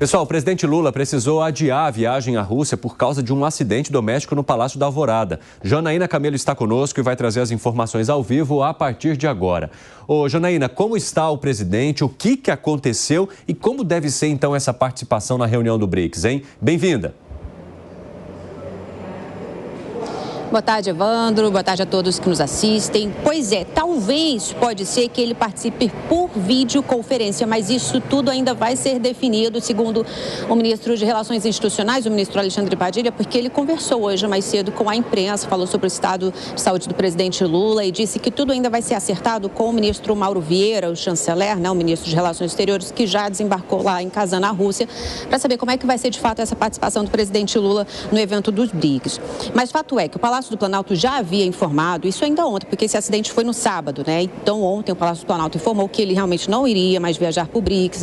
Pessoal, o presidente Lula precisou adiar a viagem à Rússia por causa de um acidente doméstico no Palácio da Alvorada. Janaína Camelo está conosco e vai trazer as informações ao vivo a partir de agora. Ô, Janaína, como está o presidente, o que aconteceu e como deve ser então essa participação na reunião do BRICS, hein? Bem-vinda. Boa tarde, Evandro. Boa tarde a todos que nos assistem. Pois é, talvez pode ser que ele participe por videoconferência, mas isso tudo ainda vai ser definido, segundo o ministro de Relações Institucionais, o ministro Alexandre Padilha, porque ele conversou hoje mais cedo com a imprensa, falou sobre o estado de saúde do presidente Lula e disse que tudo ainda vai ser acertado com o ministro Mauro Vieira, o chanceler, o ministro de Relações Exteriores, que já desembarcou lá em Kazan, na Rússia, para saber como é que vai ser de fato essa participação do presidente Lula no evento dos BRICS. Mas fato é que o Palácio do Planalto já havia informado, isso ainda ontem, porque esse acidente foi no sábado, né? Então ontem o Palácio do Planalto informou que ele realmente não iria mais viajar para o BRICS,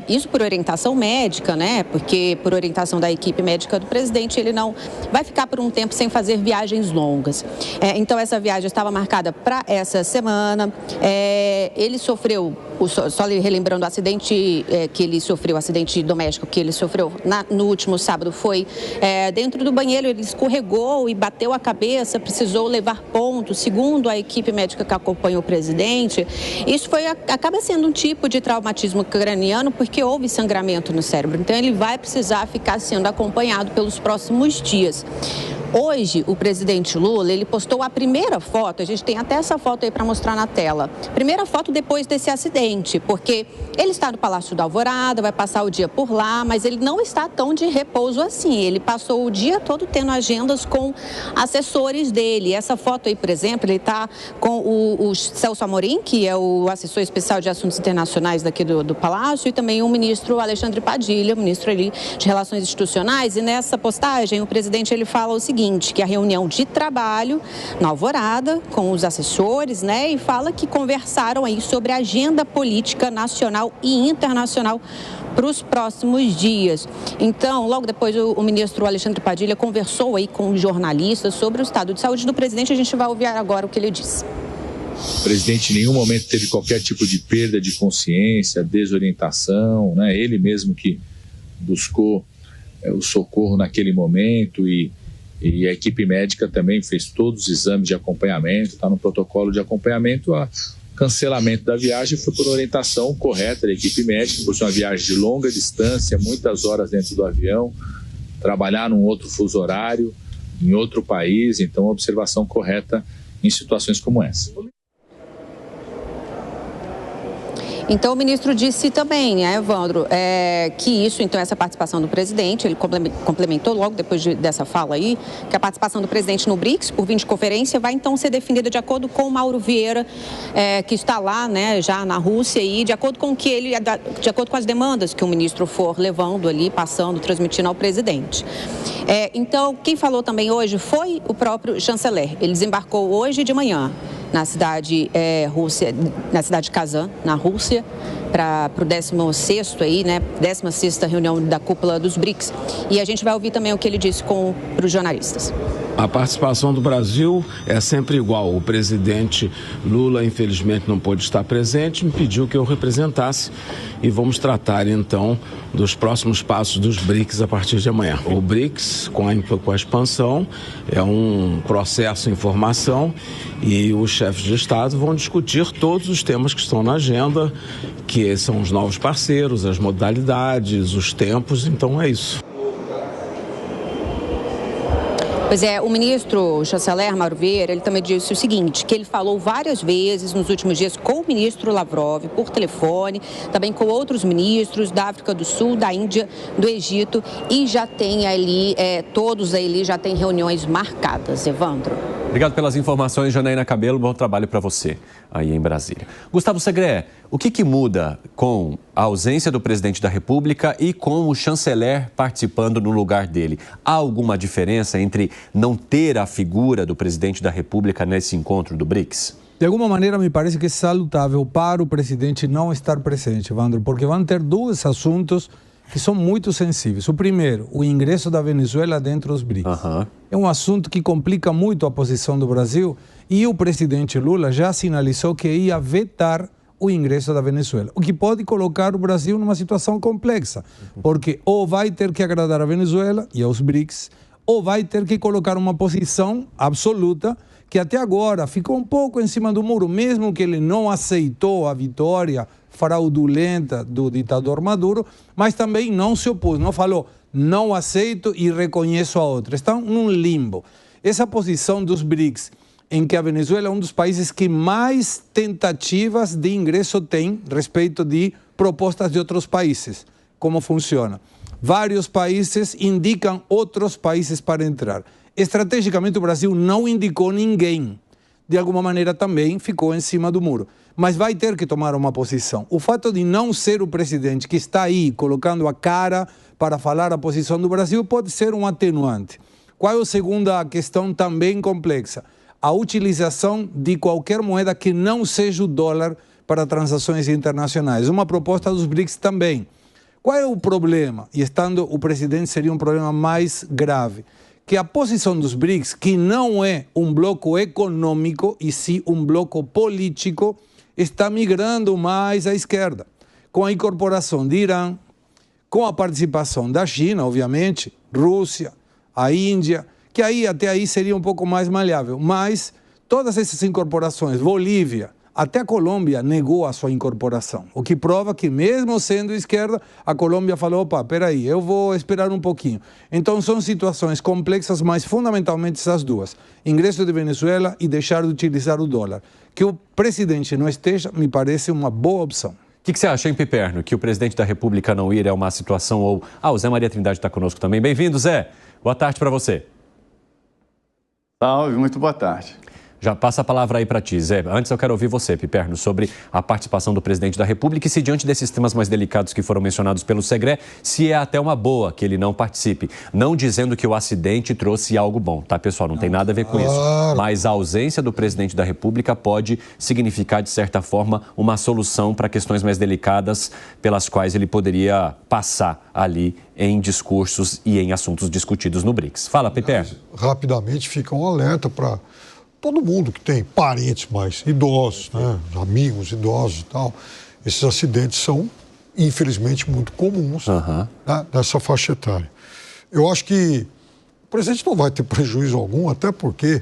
isso por orientação médica, né? Porque por orientação da equipe médica do presidente, ele não vai ficar por um tempo sem fazer viagens longas. Então essa viagem estava marcada para essa semana, ele sofreu, só relembrando o acidente que ele sofreu, o acidente doméstico que ele sofreu no último sábado foi dentro do banheiro, ele escorregou e bateu a cabeça, precisou levar pontos, segundo a equipe médica que acompanha o presidente. Isso acaba sendo um tipo de traumatismo craniano porque houve sangramento no cérebro, então ele vai precisar ficar sendo acompanhado pelos próximos dias. Hoje, o presidente Lula, ele postou a primeira foto, a gente tem até essa foto aí para mostrar na tela. Primeira foto depois desse acidente, porque ele está no Palácio da Alvorada, vai passar o dia por lá, mas ele não está tão de repouso assim. Ele passou o dia todo tendo agendas com assessores dele. Essa foto aí, por exemplo, ele está com o Celso Amorim, que é o assessor especial de assuntos internacionais daqui do Palácio, e também o ministro Alexandre Padilha, ministro ali de Relações Institucionais. E nessa postagem, o presidente ele fala o seguinte, que a reunião de trabalho na Alvorada com os assessores, né, e fala que conversaram aí sobre a agenda política nacional e internacional para os próximos dias. Então, logo depois, o ministro Alexandre Padilha conversou aí com jornalistas sobre o estado de saúde do presidente. A gente vai ouvir agora o que ele disse. O presidente em nenhum momento teve qualquer tipo de perda de consciência, desorientação, né? Ele mesmo que buscou o socorro naquele momento e a equipe médica também fez todos os exames de acompanhamento, está no protocolo de acompanhamento. O cancelamento da viagem foi por orientação correta da equipe médica, por ser uma viagem de longa distância, muitas horas dentro do avião, trabalhar num outro fuso horário, em outro país, então observação correta em situações como essa. Então, o ministro disse também, né, Evandro, que isso, então, essa participação do presidente, ele complementou logo depois dessa fala aí, que a participação do presidente no BRICS, por videoconferência, vai então ser definida de acordo com o Mauro Vieira, que está lá, né, já na Rússia, e de acordo com de acordo com as demandas que o ministro for levando ali, passando, transmitindo ao presidente. Então, quem falou também hoje foi o próprio chanceler. Ele desembarcou hoje de manhã na cidade na cidade de Kazan, na Rússia, para o 16º aí, né, 16ª reunião da cúpula dos BRICS. E a gente vai ouvir também o que ele disse para os jornalistas. A participação do Brasil é sempre igual. O presidente Lula, infelizmente, não pôde estar presente, me pediu que eu representasse e vamos tratar, então, dos próximos passos dos BRICS a partir de amanhã. O BRICS, com a expansão, é um processo em formação e os chefes de Estado vão discutir todos os temas que estão na agenda, que são os novos parceiros, as modalidades, os tempos, então é isso. Pois é, o ministro chanceler Mauro Vieira, ele também disse o seguinte, que ele falou várias vezes nos últimos dias com o ministro Lavrov por telefone, também com outros ministros da África do Sul, da Índia, do Egito, e já tem ali, todos ali já têm reuniões marcadas. Evandro. Obrigado pelas informações, Janaína Camelo. Bom trabalho para você aí em Brasília. Gustavo Segré, o que muda com a ausência do presidente da República e com o chanceler participando no lugar dele? Há alguma diferença entre não ter a figura do presidente da República nesse encontro do BRICS? De alguma maneira, me parece que é salutável para o presidente não estar presente, Evandro, porque vão ter dois assuntos que são muito sensíveis. O primeiro, o ingresso da Venezuela dentro dos BRICS. É um assunto que complica muito a posição do Brasil e o presidente Lula já sinalizou que ia vetar o ingresso da Venezuela, o que pode colocar o Brasil numa situação complexa, porque ou vai ter que agradar a Venezuela e aos BRICS, ou vai ter que colocar uma posição absoluta que até agora ficou um pouco em cima do muro, mesmo que ele não aceitou a vitória fraudulenta do ditador Maduro, mas também não se opôs, não falou, não aceito e reconheço a outra. Estão num limbo. Essa posição dos BRICS, em que a Venezuela é um dos países que mais tentativas de ingresso tem respeito de propostas de outros países. Como funciona? Vários países indicam outros países para entrar. Estrategicamente, o Brasil não indicou ninguém. De alguma maneira também ficou em cima do muro. Mas vai ter que tomar uma posição. O fato de não ser o presidente que está aí colocando a cara para falar a posição do Brasil pode ser um atenuante. Qual é a segunda questão também complexa? A utilização de qualquer moeda que não seja o dólar para transações internacionais. Uma proposta dos BRICS também. Qual é o problema? E estando o presidente seria um problema mais grave. Que a posição dos BRICS, que não é um bloco econômico e sim um bloco político, está migrando mais à esquerda. Com a incorporação de Irã, com a participação da China, obviamente, Rússia, a Índia, que aí até aí seria um pouco mais maleável. Mas todas essas incorporações, Bolívia, até a Colômbia negou a sua incorporação. O que prova que, mesmo sendo esquerda, a Colômbia falou, opa, peraí, eu vou esperar um pouquinho. Então são situações complexas, mas fundamentalmente essas duas. Ingresso de Venezuela e deixar de utilizar o dólar. Que o presidente não esteja, me parece uma boa opção. O que você acha, hein, Piperno? Que o presidente da República não ir é uma situação ou... o Zé Maria Trindade está conosco também. Bem-vindo, Zé. Boa tarde para você. Salve, muito boa tarde. Já passa a palavra aí para ti, Zé. Antes eu quero ouvir você, Piperno, sobre a participação do presidente da República e se diante desses temas mais delicados que foram mencionados pelo Segré, se é até uma boa que ele não participe. Não dizendo que o acidente trouxe algo bom, tá, pessoal? Não tem nada a ver com isso. Mas a ausência do presidente da República pode significar, de certa forma, uma solução para questões mais delicadas pelas quais ele poderia passar ali em discursos e em assuntos discutidos no BRICS. Fala, Piperno. Rapidamente fica um alerta para todo mundo que tem parentes mais idosos, né, amigos idosos e tal. Esses acidentes são, infelizmente, muito comuns né, nessa faixa etária. Eu acho que o presidente não vai ter prejuízo algum, até porque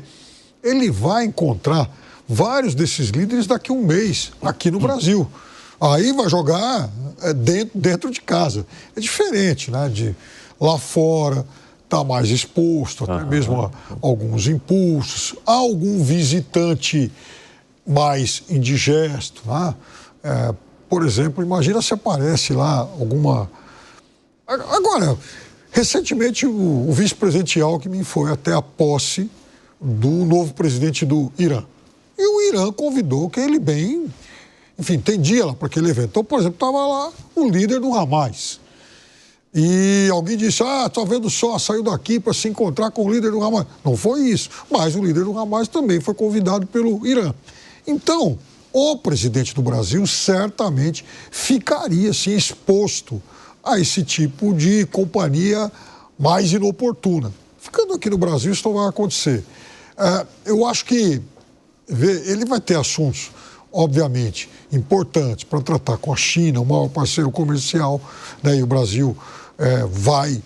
ele vai encontrar vários desses líderes daqui a um mês, aqui no Brasil. Aí vai jogar dentro de casa. É diferente, né, de lá fora... está mais exposto, até mesmo a alguns impulsos, a algum visitante mais indigesto. Né? Por exemplo, imagina se aparece lá alguma... Agora, recentemente o vice-presidente Alckmin foi até a posse do novo presidente do Irã. E o Irã convidou que ele bem... Enfim, tem dia lá para aquele evento. Então, por exemplo, estava lá o líder do Hamas. E alguém disse, tá vendo só, saiu daqui para se encontrar com o líder do Hamas. Não foi isso, mas o líder do Hamas também foi convidado pelo Irã. Então, o presidente do Brasil certamente ficaria assim, exposto a esse tipo de companhia mais inoportuna. Ficando aqui no Brasil, isso não vai acontecer. Eu acho que ele vai ter assuntos, obviamente, importantes para tratar com a China, o maior parceiro comercial, né, e o Brasil vai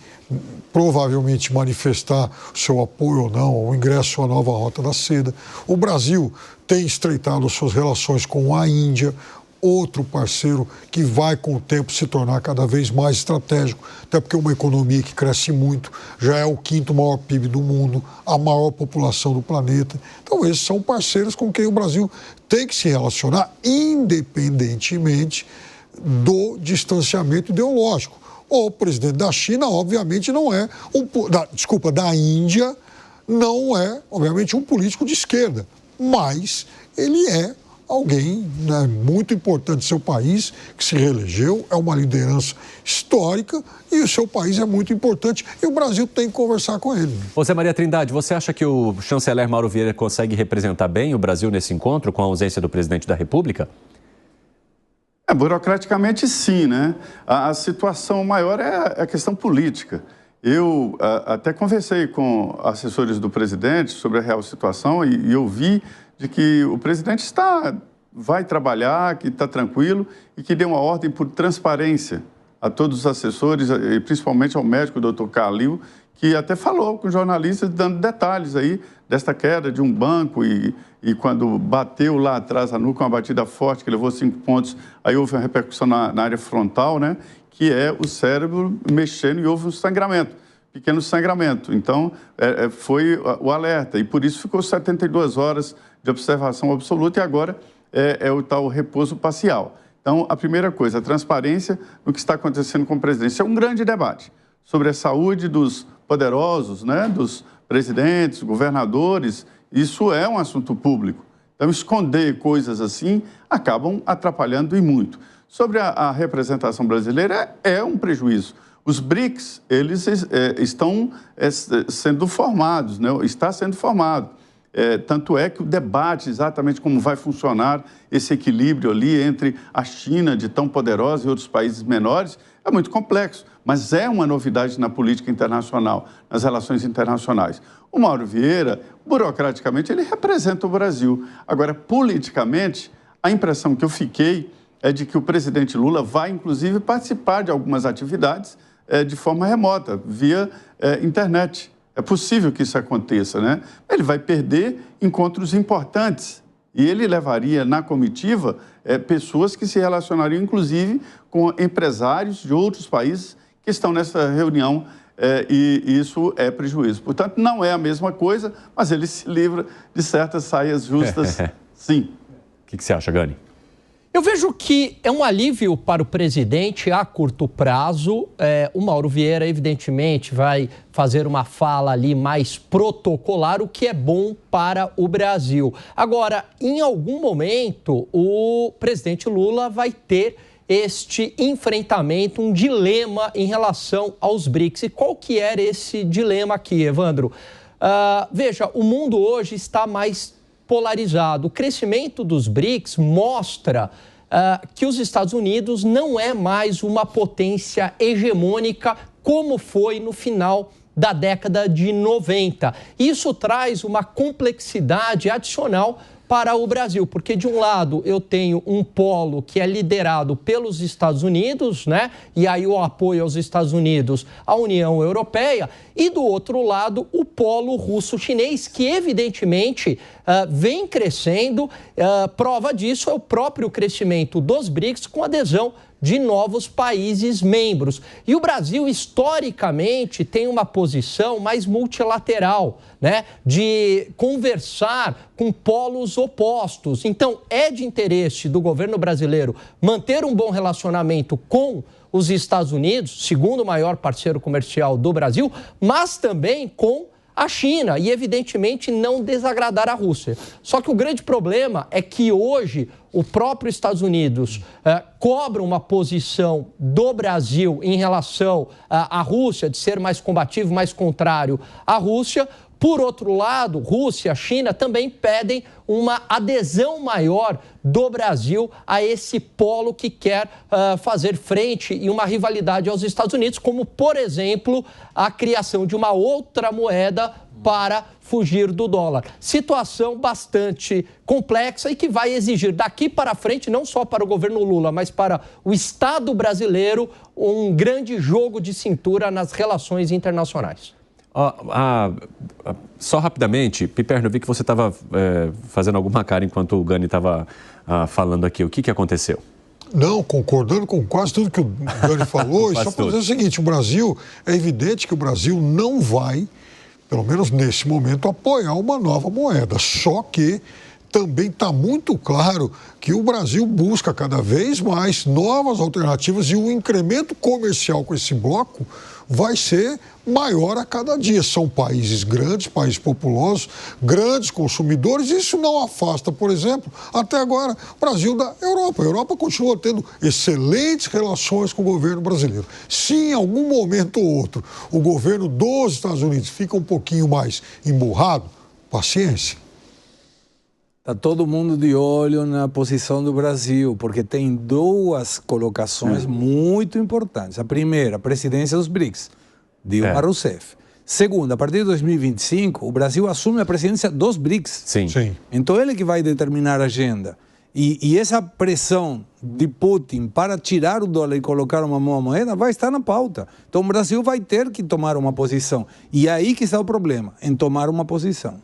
provavelmente manifestar seu apoio ou não ao ingresso à nova Rota da Seda. O Brasil tem estreitado suas relações com a Índia, outro parceiro que vai com o tempo se tornar cada vez mais estratégico, até porque uma economia que cresce muito, já é o 5º maior PIB do mundo, a maior população do planeta. Então esses são parceiros com quem o Brasil tem que se relacionar, independentemente do distanciamento ideológico. O presidente da China, obviamente, não é da Índia, não é, obviamente, um político de esquerda, mas ele é alguém, né, muito importante do seu país, que se reelegeu, é uma liderança histórica e o seu país é muito importante e o Brasil tem que conversar com ele. Ô Zé Maria Trindade, você acha que o chanceler Mauro Vieira consegue representar bem o Brasil nesse encontro com a ausência do presidente da República? Burocraticamente, sim, né? A situação maior é a questão política. Eu até conversei com assessores do presidente sobre a real situação e eu vi de que o presidente está vai trabalhar, que está tranquilo e que deu uma ordem por transparência a todos os assessores, e principalmente ao médico, o Dr. Calil, que até falou com jornalistas, dando detalhes aí desta queda de um banco e quando bateu lá atrás a nuca, uma batida forte, que levou 5 pontos, aí houve uma repercussão na área frontal, né? Que é o cérebro mexendo e houve um sangramento, pequeno sangramento. Então, foi o alerta e por isso ficou 72 horas de observação absoluta e agora é o tal repouso parcial. Então, a primeira coisa, a transparência no que está acontecendo com o presidente. Isso é um grande debate sobre a saúde dos poderosos, né, dos presidentes, governadores. Isso é um assunto público. Então, esconder coisas assim acabam atrapalhando e muito. Sobre a representação brasileira, é um prejuízo. Os BRICS, eles estão sendo formados, né? Está sendo formado. Tanto é que o debate exatamente como vai funcionar esse equilíbrio ali entre a China, de tão poderosa, e outros países menores, é muito complexo, mas é uma novidade na política internacional, nas relações internacionais. O Mauro Vieira, burocraticamente, ele representa o Brasil. Agora, politicamente, a impressão que eu fiquei é de que o presidente Lula vai, inclusive, participar de algumas atividades de forma remota, via internet. É possível que isso aconteça, né? Ele vai perder encontros importantes e ele levaria na comitiva pessoas que se relacionariam, inclusive, com empresários de outros países que estão nessa reunião e isso é prejuízo. Portanto, não é a mesma coisa, mas ele se livra de certas saias justas, sim. O que você acha, Gani? Eu vejo que é um alívio para o presidente a curto prazo. O Mauro Vieira, evidentemente, vai fazer uma fala ali mais protocolar, o que é bom para o Brasil. Agora, em algum momento, o presidente Lula vai ter este enfrentamento, um dilema em relação aos BRICS. E qual que era esse dilema aqui, Evandro? Veja, o mundo hoje está mais polarizado. O crescimento dos BRICS mostra que os Estados Unidos não é mais uma potência hegemônica como foi no final da década de 90. Isso traz uma complexidade adicional para o Brasil, porque de um lado eu tenho um polo que é liderado pelos Estados Unidos, né? E aí o apoio aos Estados Unidos, à União Europeia, e do outro lado o polo russo-chinês, que evidentemente vem crescendo. Prova disso é o próprio crescimento dos BRICS com adesão de novos países membros. E o Brasil, historicamente, tem uma posição mais multilateral, né? De conversar com polos opostos. Então, é de interesse do governo brasileiro manter um bom relacionamento com os Estados Unidos, segundo maior parceiro comercial do Brasil, mas também com a China e, evidentemente, não desagradar a Rússia. Só que o grande problema é que hoje o próprio Estados Unidos cobra uma posição do Brasil em relação à Rússia, de ser mais combativo, mais contrário à Rússia. Por outro lado, Rússia e China também pedem uma adesão maior do Brasil a esse polo que quer fazer frente e uma rivalidade aos Estados Unidos, como, por exemplo, a criação de uma outra moeda para fugir do dólar. Situação bastante complexa e que vai exigir daqui para frente, não só para o governo Lula, mas para o Estado brasileiro, um grande jogo de cintura nas relações internacionais. Só rapidamente, Piperno, eu vi que você estava fazendo alguma cara enquanto o Gani estava falando aqui. O que aconteceu? Não, concordando com quase tudo que o Gani falou, e só para dizer o seguinte, o Brasil, é evidente que o Brasil não vai, pelo menos nesse momento, apoiar uma nova moeda, só que também está muito claro que o Brasil busca cada vez mais novas alternativas e o incremento comercial com esse bloco vai ser maior a cada dia. São países grandes, países populosos, grandes consumidores. Isso não afasta, por exemplo, até agora, o Brasil da Europa. A Europa continua tendo excelentes relações com o governo brasileiro. Se em algum momento ou outro o governo dos Estados Unidos fica um pouquinho mais emburrado, paciência. Está todo mundo de olho na posição do Brasil, porque tem duas colocações muito importantes. A primeira, a presidência dos BRICS, Dilma Rousseff. Segunda, a partir de 2025, o Brasil assume a presidência dos BRICS. Sim. Então, ele que vai determinar a agenda. E essa pressão de Putin para tirar o dólar e colocar uma nova moeda vai estar na pauta. Então o Brasil vai ter que tomar uma posição. E aí que está o problema, em tomar uma posição.